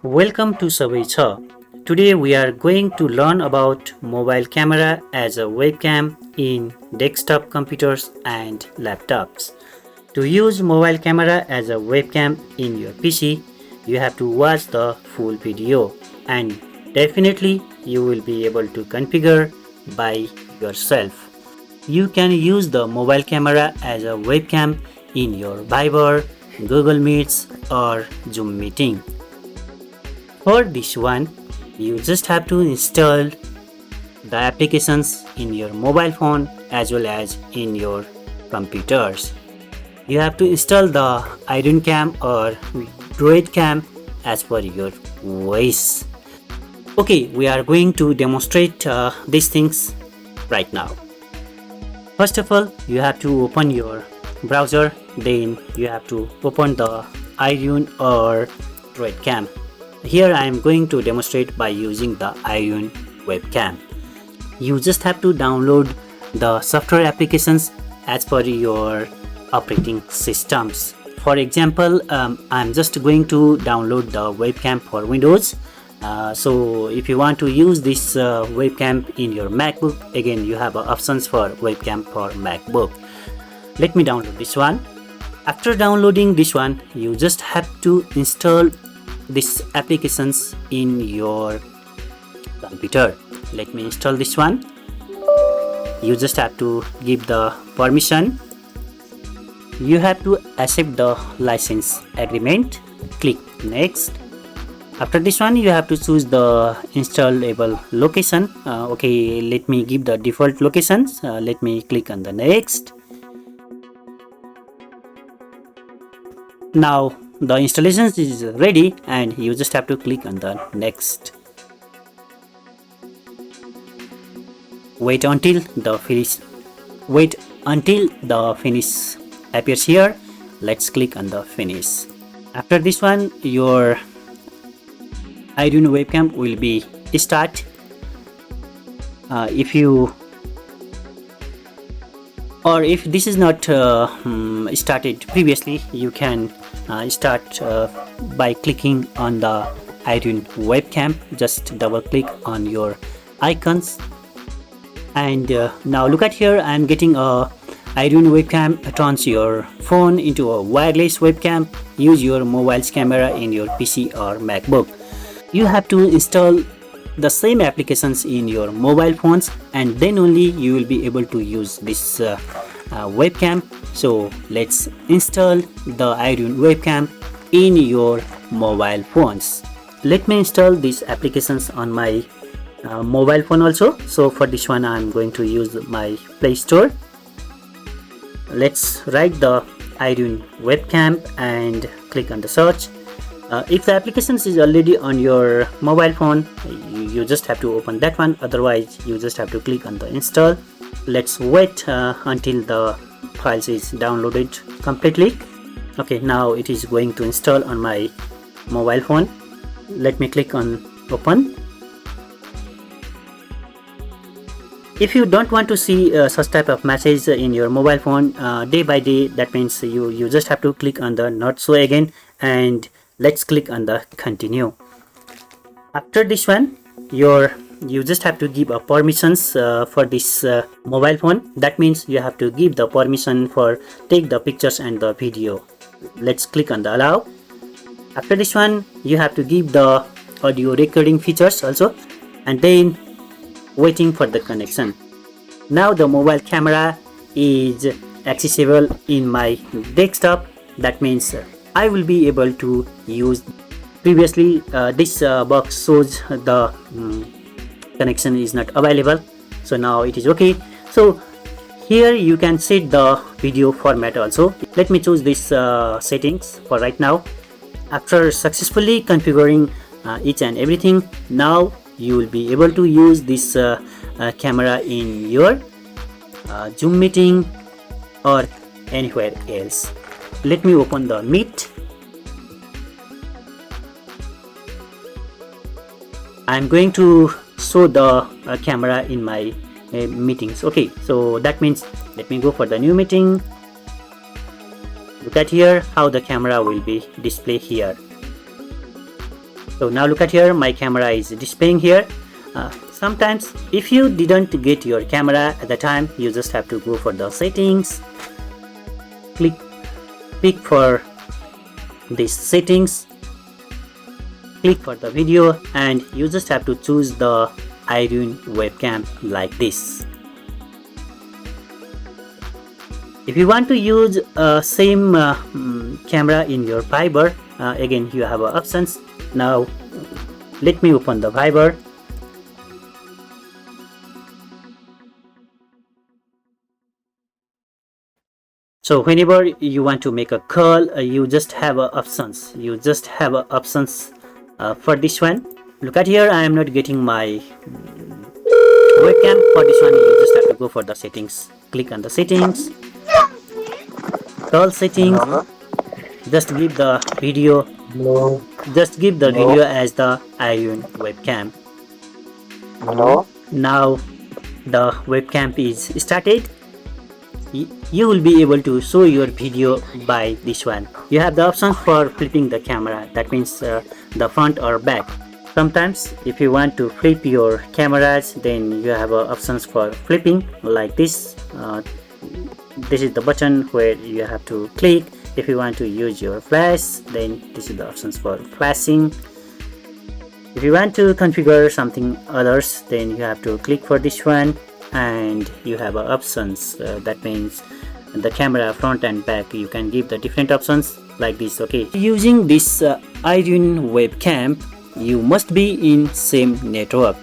Welcome to Sabai Cha. Today we are going to learn about mobile camera as a webcam in desktop computers and laptops. To use mobile camera as a webcam in your PC, you have to watch the full video and definitely you will be able to configure by yourself. You can use the mobile camera as a webcam in your Viber, Google Meets or Zoom meeting. For this one, you just have to install the applications in your mobile phone as well as in your computers. You have to install the iriun or droidcam as per your voice. Okay, we are going to demonstrate these things right now. First of all, you have to open your browser, then you have to open the iriun or droidcam. Here I am going to demonstrate by using the iriun webcam. You just have to download the software applications as per your operating systems. For example, I'm just going to download the webcam for Windows. So if you want to use this webcam in your MacBook, again you have options for webcam for MacBook. Let me download this one. After downloading this one, you just have to install these applications in your computer. Let me install this one. You just have to give the permission. You have to accept the license agreement. Click next. After this one, you have to choose the installable location. Okay, let me give the default locations. Let me click on the next. Now the installation is ready and you just have to click on the next. Wait until the finish appears here. Let's click on the finish. After this one, your iriun webcam will be start. If this is not started previously, you can start by clicking on the iriun webcam. Just double click on your icons and now look at here. I am getting a iriun webcam. Turns your phone into a wireless webcam. Use your mobile's camera in your PC or MacBook. You have to install the same applications in your mobile phones and then only you will be able to use this webcam. So let's install the iriun webcam in your mobile phones. Let me install these applications on my mobile phone also. So for this one, I'm going to use my PlayStore. Let's write the iriun webcam and click on the search. If the applications is already on your mobile phone, you just have to open that one. Otherwise, you just have to click on the install. Let's wait until the files is downloaded completely. Okay, now it is going to install on my mobile phone. Let me click on open. If you don't want to see such type of message in your mobile phone day by day, that means you just have to click on the not show again and let's click on the continue. After this one, you just have to give a permissions for this mobile phone. That means you have to give the permission for take the pictures and the video. Let's click on the allow. After this one, you have to give the audio recording features also and then waiting for the connection. Now the mobile camera is accessible in my desktop. That means I will be able to use. Previously this box shows the connection is not available, so now it is okay. So here you can set the video format also. Let me choose this settings for right now. After successfully configuring each and everything, now you will be able to use this camera in your Zoom meeting or anywhere else. Let me open the Meet. I'm going to show the camera in my meetings. Okay, so that means let me go for the new meeting. Look at here how the camera will be displayed here. So now look at here, my camera is displaying here. Sometimes if you didn't get your camera at the time, you just have to go for the settings, click for this settings, click for the video, and you just have to choose the iriun webcam like this. If you want to use same camera in your Viber, again you have options. Now let me open the Viber. So whenever you want to make a call, you just have options. For this one. Look at here, I am not getting my webcam. For this one, you just have to go for the settings. Click on the settings, call settings. Just give the video. As the iriun webcam. Now the webcam is started. You will be able to show your video by this one. You have the option for flipping the camera, that means the front or back. Sometimes if you want to flip your cameras, then you have options for flipping like this. This is the button where you have to click. If you want to use your flash, then this is the options for flashing. If you want to configure something others, then you have to click for this one, and you have options. That means the camera front and back, you can give the different options like this. Okay, using this iriun webcam, you must be in same network.